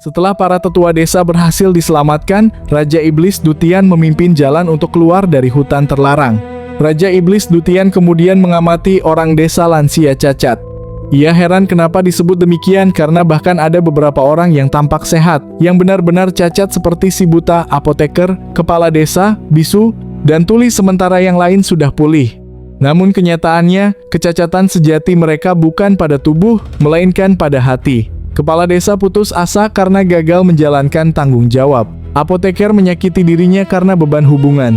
Setelah para tetua desa berhasil diselamatkan, Raja Iblis Dutian memimpin jalan untuk keluar dari hutan terlarang. Raja Iblis Dutian kemudian mengamati orang desa lansia cacat. Ia heran kenapa disebut demikian karena bahkan ada beberapa orang yang tampak sehat, yang benar-benar cacat seperti si buta, apoteker, kepala desa, bisu, dan tuli, sementara yang lain sudah pulih. Namun kenyataannya, kecacatan sejati mereka bukan pada tubuh, melainkan pada hati. Kepala desa putus asa karena gagal menjalankan tanggung jawab. Apoteker menyakiti dirinya karena beban hubungan.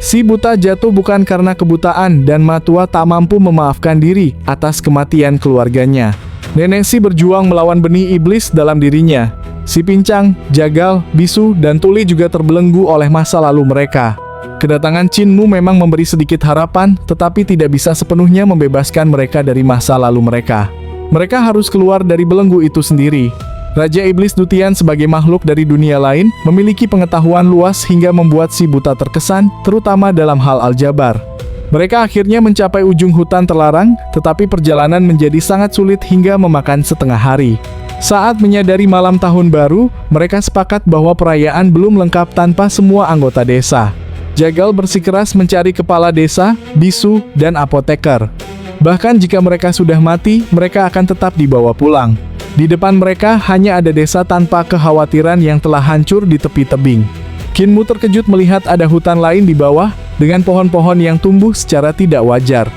Si buta jatuh bukan karena kebutaan dan matua tak mampu memaafkan diri atas kematian keluarganya. Nenek Si berjuang melawan benih iblis dalam dirinya. Si pincang, jagal, bisu, dan tuli juga terbelenggu oleh masa lalu mereka. Kedatangan Qin Mu memang memberi sedikit harapan, tetapi tidak bisa sepenuhnya membebaskan mereka dari masa lalu mereka. Mereka harus keluar dari belenggu itu sendiri. Raja Iblis Dutian sebagai makhluk dari dunia lain memiliki pengetahuan luas hingga membuat si buta terkesan, terutama dalam hal aljabar. Mereka akhirnya mencapai ujung hutan terlarang, tetapi perjalanan menjadi sangat sulit hingga memakan setengah hari. Saat menyadari malam tahun baru, mereka sepakat bahwa perayaan belum lengkap tanpa semua anggota desa. Jagal bersikeras mencari kepala desa, bisu, dan apoteker. Bahkan jika mereka sudah mati, mereka akan tetap dibawa pulang. Di depan mereka hanya ada desa tanpa kekhawatiran yang telah hancur di tepi tebing. Qin Mu terkejut melihat ada hutan lain di bawah, dengan pohon-pohon yang tumbuh secara tidak wajar.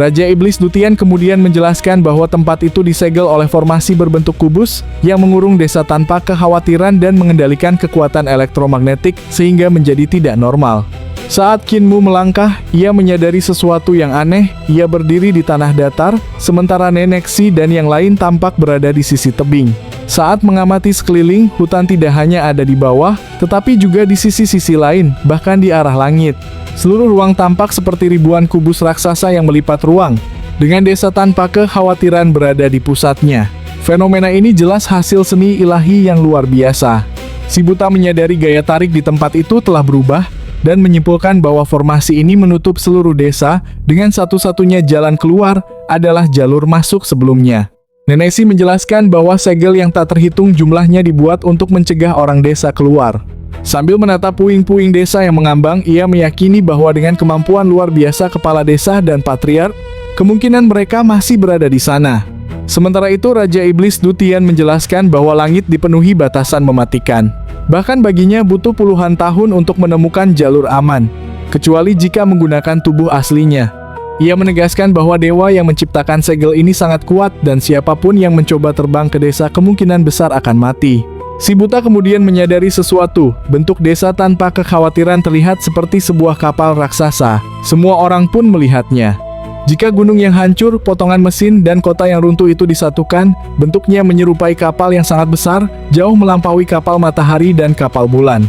Raja Iblis Dutian kemudian menjelaskan bahwa tempat itu disegel oleh formasi berbentuk kubus, yang mengurung desa tanpa kekhawatiran dan mengendalikan kekuatan elektromagnetik, sehingga menjadi tidak normal. Saat Qin Mu melangkah, ia menyadari sesuatu yang aneh. Ia berdiri di tanah datar, sementara Nenek Si dan yang lain tampak berada di sisi tebing. Saat mengamati sekeliling, hutan tidak hanya ada di bawah, tetapi juga di sisi-sisi lain, bahkan di arah langit. Seluruh ruang tampak seperti ribuan kubus raksasa yang melipat ruang, dengan desa tanpa kekhawatiran berada di pusatnya. Fenomena ini jelas hasil seni ilahi yang luar biasa. Si buta menyadari gaya tarik di tempat itu telah berubah, dan menyimpulkan bahwa formasi ini menutup seluruh desa, dengan satu-satunya jalan keluar adalah jalur masuk sebelumnya. Nenek Si menjelaskan bahwa segel yang tak terhitung jumlahnya dibuat untuk mencegah orang desa keluar. Sambil menatap puing-puing desa yang mengambang, ia meyakini bahwa dengan kemampuan luar biasa kepala desa dan patriark, kemungkinan mereka masih berada di sana. Sementara itu, Raja Iblis Dutian menjelaskan bahwa langit dipenuhi batasan mematikan. Bahkan baginya butuh puluhan tahun untuk menemukan jalur aman, kecuali jika menggunakan tubuh aslinya. Ia menegaskan bahwa dewa yang menciptakan segel ini sangat kuat dan siapapun yang mencoba terbang ke desa kemungkinan besar akan mati. Si buta kemudian menyadari sesuatu, bentuk desa tanpa kekhawatiran terlihat seperti sebuah kapal raksasa. Semua orang pun melihatnya. Jika gunung yang hancur, potongan mesin, dan kota yang runtuh itu disatukan, bentuknya menyerupai kapal yang sangat besar, jauh melampaui kapal matahari dan kapal bulan.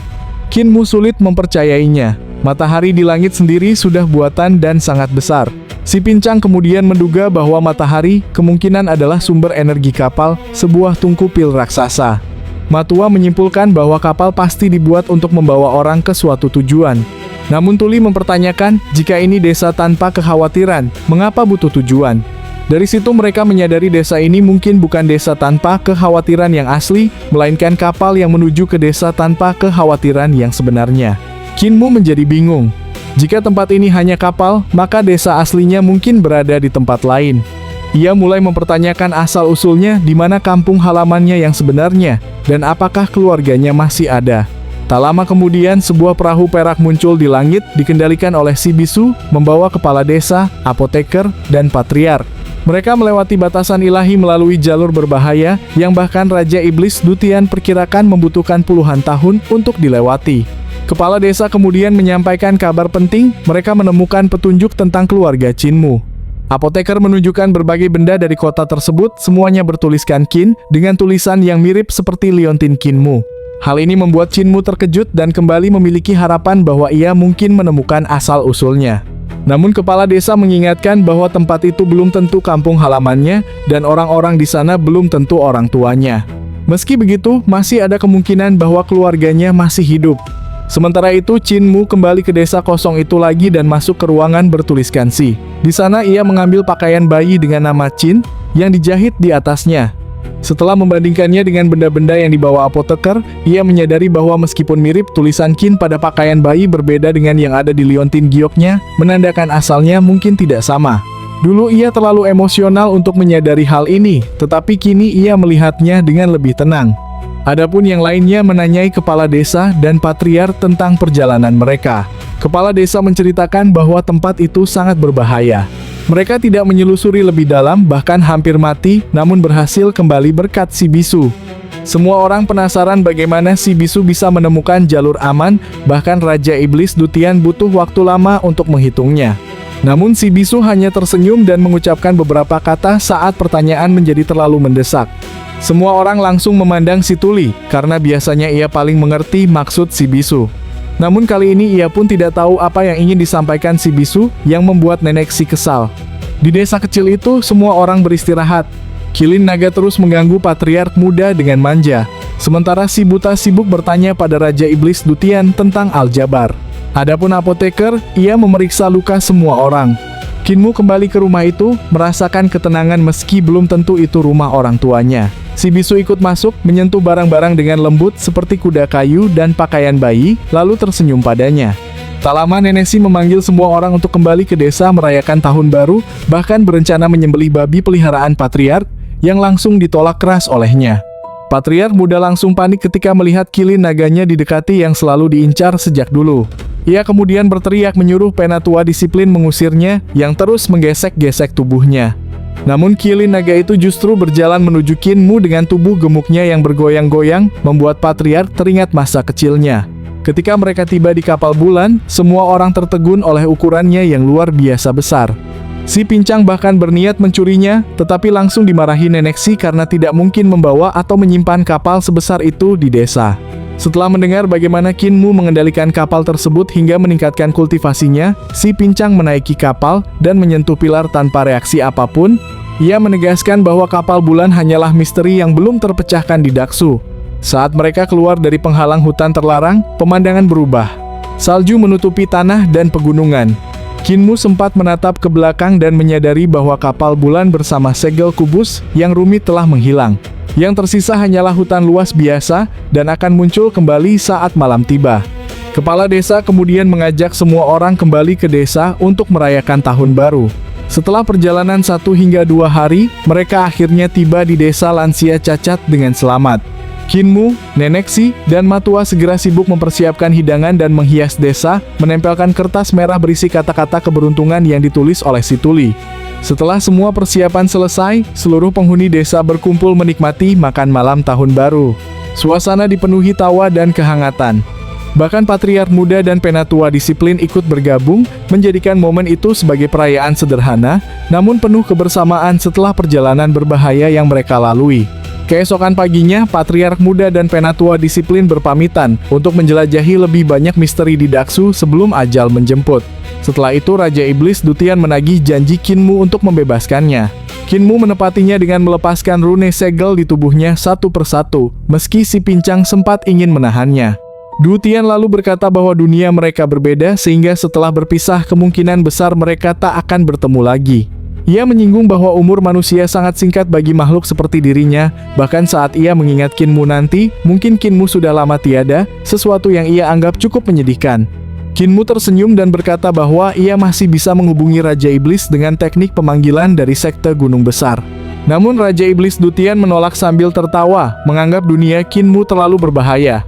Qin Mu sulit mempercayainya. Matahari di langit sendiri sudah buatan dan sangat besar. Si pincang kemudian menduga bahwa matahari kemungkinan adalah sumber energi kapal, sebuah tungku pil raksasa. Matua menyimpulkan bahwa kapal pasti dibuat untuk membawa orang ke suatu tujuan. Namun Tuli mempertanyakan, jika ini desa tanpa kekhawatiran, mengapa butuh tujuan? Dari situ mereka menyadari desa ini mungkin bukan desa tanpa kekhawatiran yang asli, melainkan kapal yang menuju ke desa tanpa kekhawatiran yang sebenarnya. Qin Mu menjadi bingung. Jika tempat ini hanya kapal, maka desa aslinya mungkin berada di tempat lain. Ia mulai mempertanyakan asal-usulnya, di mana kampung halamannya yang sebenarnya, dan apakah keluarganya masih ada. Tak lama kemudian, sebuah perahu perak muncul di langit, dikendalikan oleh si bisu, membawa kepala desa, apoteker, dan patriark. Mereka melewati batasan ilahi melalui jalur berbahaya, yang bahkan Raja Iblis Dutian perkirakan membutuhkan puluhan tahun untuk dilewati. Kepala desa kemudian menyampaikan kabar penting, mereka menemukan petunjuk tentang keluarga Qin Mu. Apoteker menunjukkan berbagai benda dari kota tersebut, semuanya bertuliskan Qin, dengan tulisan yang mirip seperti liontin Qin Mu. Hal ini membuat Qin Mu terkejut dan kembali memiliki harapan bahwa ia mungkin menemukan asal-usulnya. Namun kepala desa mengingatkan bahwa tempat itu belum tentu kampung halamannya, dan orang-orang di sana belum tentu orang tuanya. Meski begitu, masih ada kemungkinan bahwa keluarganya masih hidup. Sementara itu, Qin Mu kembali ke desa kosong itu lagi dan masuk ke ruangan bertuliskan Si. Di sana ia mengambil pakaian bayi dengan nama Qin, yang dijahit di atasnya. Setelah membandingkannya dengan benda-benda yang dibawa apoteker, ia menyadari bahwa meskipun mirip, tulisan Qin pada pakaian bayi berbeda dengan yang ada di liontin gioknya, menandakan asalnya mungkin tidak sama. Dulu ia terlalu emosional untuk menyadari hal ini, tetapi kini ia melihatnya dengan lebih tenang. Adapun yang lainnya menanyai kepala desa dan patriark tentang perjalanan mereka. Kepala desa menceritakan bahwa tempat itu sangat berbahaya. Mereka tidak menyelusuri lebih dalam, bahkan hampir mati, namun berhasil kembali berkat si bisu. Semua orang penasaran bagaimana si bisu bisa menemukan jalur aman, bahkan Raja Iblis Dutian butuh waktu lama untuk menghitungnya. Namun si bisu hanya tersenyum dan mengucapkan beberapa kata saat pertanyaan menjadi terlalu mendesak. Semua orang langsung memandang si tuli, karena biasanya ia paling mengerti maksud si bisu. Namun kali ini ia pun tidak tahu apa yang ingin disampaikan si bisu yang membuat nenek si kesal. Di desa kecil itu, semua orang beristirahat. Kilin naga terus mengganggu patriark muda dengan manja. Sementara si buta sibuk bertanya pada Raja Iblis Dutian tentang aljabar. Adapun apoteker, ia memeriksa luka semua orang. Kinmu kembali ke rumah itu, merasakan ketenangan meski belum tentu itu rumah orang tuanya. Si bisu ikut masuk, menyentuh barang-barang dengan lembut seperti kuda kayu dan pakaian bayi, lalu tersenyum padanya. Tak lama nenek si memanggil semua orang untuk kembali ke desa merayakan tahun baru, bahkan berencana menyembelih babi peliharaan patriark, yang langsung ditolak keras olehnya. Patriark muda langsung panik ketika melihat kilin naganya didekati yang selalu diincar sejak dulu. Ia kemudian berteriak menyuruh Penatua disiplin mengusirnya, yang terus menggesek-gesek tubuhnya. Namun kilin naga itu justru berjalan menuju Kinmu dengan tubuh gemuknya yang bergoyang-goyang, membuat patriark teringat masa kecilnya. Ketika mereka tiba di kapal bulan, semua orang tertegun oleh ukurannya yang luar biasa besar. Si pincang bahkan berniat mencurinya, tetapi langsung dimarahi nenek si karena tidak mungkin membawa atau menyimpan kapal sebesar itu di desa. Setelah mendengar bagaimana Kinmu mengendalikan kapal tersebut hingga meningkatkan kultivasinya, si pincang menaiki kapal dan menyentuh pilar tanpa reaksi apapun. Ia menegaskan bahwa kapal bulan hanyalah misteri yang belum terpecahkan di Daksu. Saat mereka keluar dari penghalang hutan terlarang, pemandangan berubah. Salju menutupi tanah dan pegunungan. Kinmu sempat menatap ke belakang dan menyadari bahwa kapal bulan bersama segel kubus yang rumit telah menghilang. Yang tersisa hanyalah hutan luas biasa dan akan muncul kembali saat malam tiba. Kepala desa kemudian mengajak semua orang kembali ke desa untuk merayakan tahun baru. Setelah perjalanan 1 hingga 2 hari, mereka akhirnya tiba di desa lansia cacat dengan selamat. Kinmu, nenek si, dan Matua segera sibuk mempersiapkan hidangan dan menghias desa, menempelkan kertas merah berisi kata-kata keberuntungan yang ditulis oleh si tuli. Setelah semua persiapan selesai, seluruh penghuni desa berkumpul menikmati makan malam tahun baru. Suasana dipenuhi tawa dan kehangatan. Bahkan patriark muda dan Penatua disiplin ikut bergabung, menjadikan momen itu sebagai perayaan sederhana, namun penuh kebersamaan setelah perjalanan berbahaya yang mereka lalui. Keesokan paginya, patriark muda dan Penatua disiplin berpamitan untuk menjelajahi lebih banyak misteri di Daksu sebelum ajal menjemput. Setelah itu Raja Iblis Dutian menagih janji Kinmu untuk membebaskannya. Kinmu menepatinya dengan melepaskan rune segel di tubuhnya satu persatu, meski si pincang sempat ingin menahannya. Dutian lalu berkata bahwa dunia mereka berbeda sehingga setelah berpisah kemungkinan besar mereka tak akan bertemu lagi. Ia menyinggung bahwa umur manusia sangat singkat bagi makhluk seperti dirinya, bahkan saat ia mengingat Kinmu nanti, mungkin Kinmu sudah lama tiada, sesuatu yang ia anggap cukup menyedihkan. Kinmu tersenyum dan berkata bahwa ia masih bisa menghubungi Raja Iblis dengan teknik pemanggilan dari sekte Gunung Besar. Namun Raja Iblis Dutian menolak sambil tertawa, menganggap dunia Kinmu terlalu berbahaya.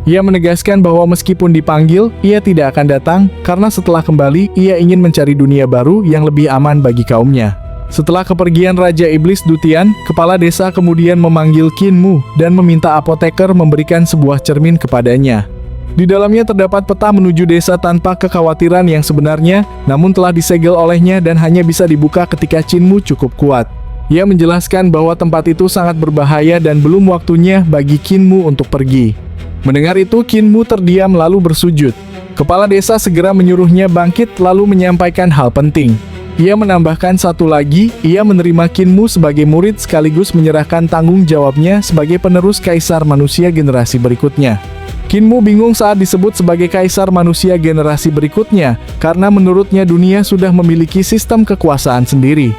Ia menegaskan bahwa meskipun dipanggil, ia tidak akan datang, karena setelah kembali, ia ingin mencari dunia baru yang lebih aman bagi kaumnya. Setelah kepergian Raja Iblis Dutian, kepala desa kemudian memanggil Kinmu dan meminta apoteker memberikan sebuah cermin kepadanya. Di dalamnya terdapat peta menuju desa tanpa kekhawatiran yang sebenarnya, namun telah disegel olehnya dan hanya bisa dibuka ketika Kinmu cukup kuat. Ia menjelaskan bahwa tempat itu sangat berbahaya dan belum waktunya bagi Kinmu untuk pergi. Mendengar itu, Kinmu terdiam lalu bersujud. Kepala desa segera menyuruhnya bangkit lalu menyampaikan hal penting. Ia menambahkan satu lagi, ia menerima Kinmu sebagai murid sekaligus menyerahkan tanggung jawabnya sebagai penerus kaisar manusia generasi berikutnya. Kinmu bingung saat disebut sebagai kaisar manusia generasi berikutnya, karena menurutnya dunia sudah memiliki sistem kekuasaan sendiri.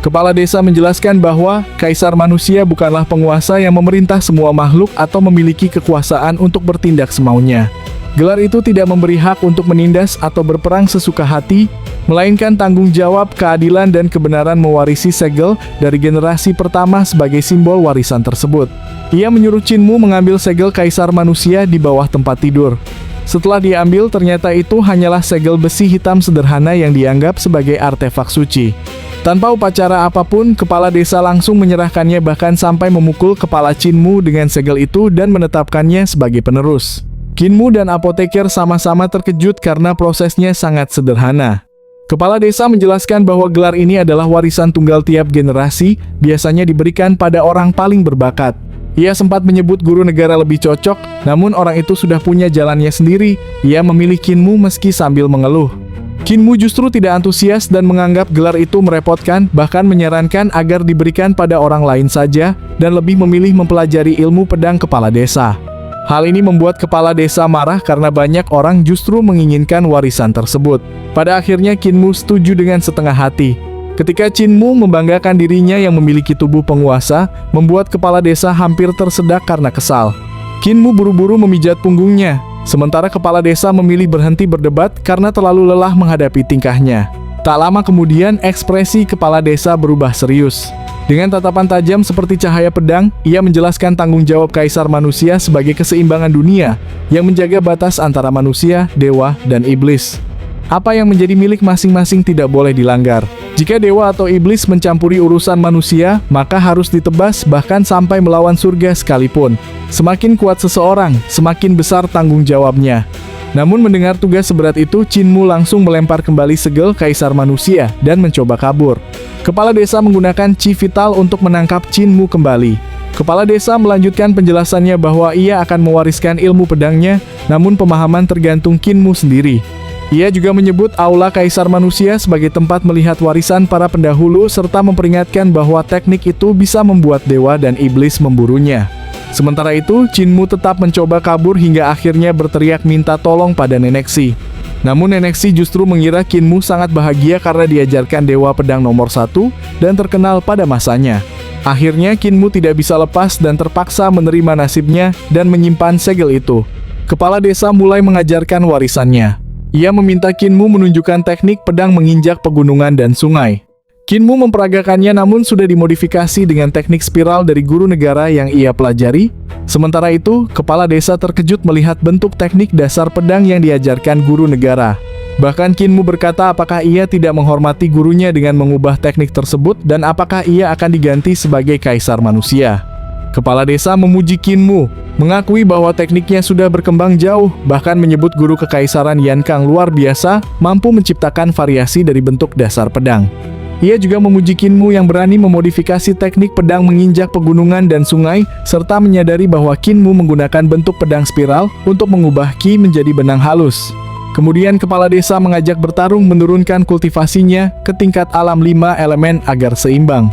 Kepala desa menjelaskan bahwa kaisar manusia bukanlah penguasa yang memerintah semua makhluk atau memiliki kekuasaan untuk bertindak semaunya. Gelar itu tidak memberi hak untuk menindas atau berperang sesuka hati, melainkan tanggung jawab, keadilan, dan kebenaran mewarisi segel dari generasi pertama sebagai simbol warisan tersebut. Ia menyuruh Qin Mu mengambil segel kaisar manusia di bawah tempat tidur. Setelah diambil, ternyata itu hanyalah segel besi hitam sederhana yang dianggap sebagai artefak suci. Tanpa upacara apapun, kepala desa langsung menyerahkannya, bahkan sampai memukul kepala Qin Mu dengan segel itu dan menetapkannya sebagai penerus. Qin Mu dan apoteker sama-sama terkejut karena prosesnya sangat sederhana. Kepala desa menjelaskan bahwa gelar ini adalah warisan tunggal tiap generasi, biasanya diberikan pada orang paling berbakat. Ia sempat menyebut guru negara lebih cocok, namun orang itu sudah punya jalannya sendiri. Ia memilih Qin Mu meski sambil mengeluh. Qin Mu justru tidak antusias dan menganggap gelar itu merepotkan, bahkan menyarankan agar diberikan pada orang lain saja, dan lebih memilih mempelajari ilmu pedang kepala desa. Hal ini membuat kepala desa marah karena banyak orang justru menginginkan warisan tersebut. Pada akhirnya Qin Mu setuju dengan setengah hati. Ketika Qin Mu membanggakan dirinya yang memiliki tubuh penguasa, membuat kepala desa hampir tersedak karena kesal. Qin Mu buru-buru memijat punggungnya, sementara kepala desa memilih berhenti berdebat karena terlalu lelah menghadapi tingkahnya. Tak lama kemudian, ekspresi kepala desa berubah serius. Dengan tatapan tajam seperti cahaya pedang, ia menjelaskan tanggung jawab kaisar manusia sebagai keseimbangan dunia yang menjaga batas antara manusia, dewa, dan iblis. Apa yang menjadi milik masing-masing tidak boleh dilanggar. Jika dewa atau iblis mencampuri urusan manusia, maka harus ditebas, bahkan sampai melawan surga sekalipun. Semakin kuat seseorang, semakin besar tanggung jawabnya. Namun mendengar tugas seberat itu, Qin Mu langsung melempar kembali segel kaisar manusia dan mencoba kabur. Kepala desa menggunakan chi vital untuk menangkap Qin Mu kembali. Kepala desa melanjutkan penjelasannya bahwa ia akan mewariskan ilmu pedangnya, namun pemahaman tergantung Qin Mu sendiri. Ia juga menyebut aula kaisar manusia sebagai tempat melihat warisan para pendahulu serta memperingatkan bahwa teknik itu bisa membuat dewa dan iblis memburunya. Sementara itu, Qin Mu tetap mencoba kabur hingga akhirnya berteriak minta tolong pada Nenek Xi. Namun Nenek Xi justru mengira Qin Mu sangat bahagia karena diajarkan dewa pedang nomor 1 dan terkenal pada masanya. Akhirnya Qin Mu tidak bisa lepas dan terpaksa menerima nasibnya dan menyimpan segel itu. Kepala desa mulai mengajarkan warisannya. Ia meminta Qin Mu menunjukkan teknik pedang menginjak pegunungan dan sungai. Qin Mu memperagakannya, namun sudah dimodifikasi dengan teknik spiral dari guru negara yang ia pelajari. Sementara itu, kepala desa terkejut melihat bentuk teknik dasar pedang yang diajarkan guru negara. Bahkan Qin Mu berkata apakah ia tidak menghormati gurunya dengan mengubah teknik tersebut dan apakah ia akan diganti sebagai kaisar manusia. Kepala desa memuji Qin Mu, mengakui bahwa tekniknya sudah berkembang jauh, bahkan menyebut guru kekaisaran Yan Kang luar biasa, mampu menciptakan variasi dari bentuk dasar pedang. Ia juga memuji Qin Mu yang berani memodifikasi teknik pedang menginjak pegunungan dan sungai, serta menyadari bahwa Qin Mu menggunakan bentuk pedang spiral untuk mengubah ki menjadi benang halus. Kemudian kepala desa mengajak bertarung menurunkan kultivasinya ke tingkat alam 5 elemen agar seimbang.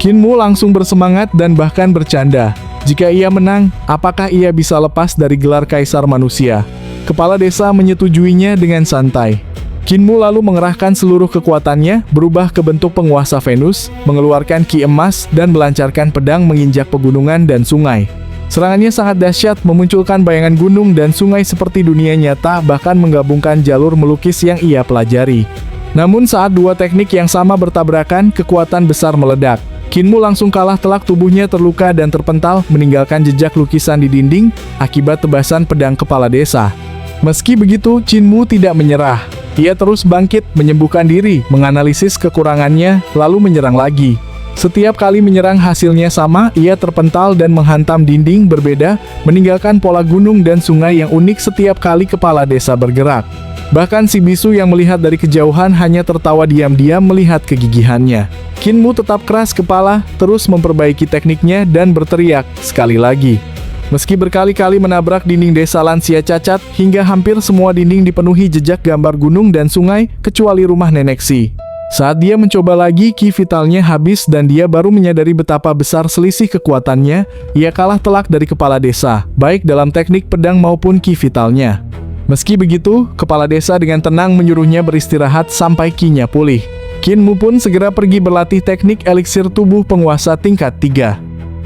Qin Mu langsung bersemangat dan bahkan bercanda. Jika ia menang, apakah ia bisa lepas dari gelar kaisar manusia? Kepala desa menyetujuinya dengan santai. Qin Mu lalu mengerahkan seluruh kekuatannya, berubah ke bentuk penguasa Venus, mengeluarkan ki emas, dan melancarkan pedang menginjak pegunungan dan sungai. Serangannya sangat dahsyat, memunculkan bayangan gunung dan sungai seperti dunia nyata, bahkan menggabungkan jalur melukis yang ia pelajari. Namun saat dua teknik yang sama bertabrakan, kekuatan besar meledak. Qin Mu langsung kalah telak, tubuhnya terluka dan terpental, meninggalkan jejak lukisan di dinding akibat tebasan pedang kepala desa. Meski begitu, Qin Mu tidak menyerah. Ia terus bangkit, menyembuhkan diri, menganalisis kekurangannya, lalu menyerang lagi. Setiap kali menyerang hasilnya sama, ia terpental dan menghantam dinding berbeda, meninggalkan pola gunung dan sungai yang unik setiap kali kepala desa bergerak. Bahkan si bisu yang melihat dari kejauhan hanya tertawa diam-diam melihat kegigihannya. Qin Mu tetap keras kepala, terus memperbaiki tekniknya dan berteriak sekali lagi. Meski berkali-kali menabrak dinding desa lansia cacat, hingga hampir semua dinding dipenuhi jejak gambar gunung dan sungai, kecuali rumah Nenek Xi. Saat dia mencoba lagi, ki vitalnya habis dan dia baru menyadari betapa besar selisih kekuatannya. Ia kalah telak dari kepala desa, baik dalam teknik pedang maupun ki vitalnya. Meski begitu, kepala desa dengan tenang menyuruhnya beristirahat sampai ki-nya pulih. Kinmu pun segera pergi berlatih teknik eliksir tubuh penguasa tingkat 3.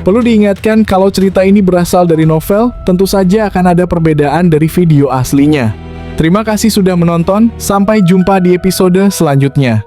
Perlu diingatkan kalau cerita ini berasal dari novel, tentu saja akan ada perbedaan dari video aslinya. Terima kasih sudah menonton, sampai jumpa di episode selanjutnya.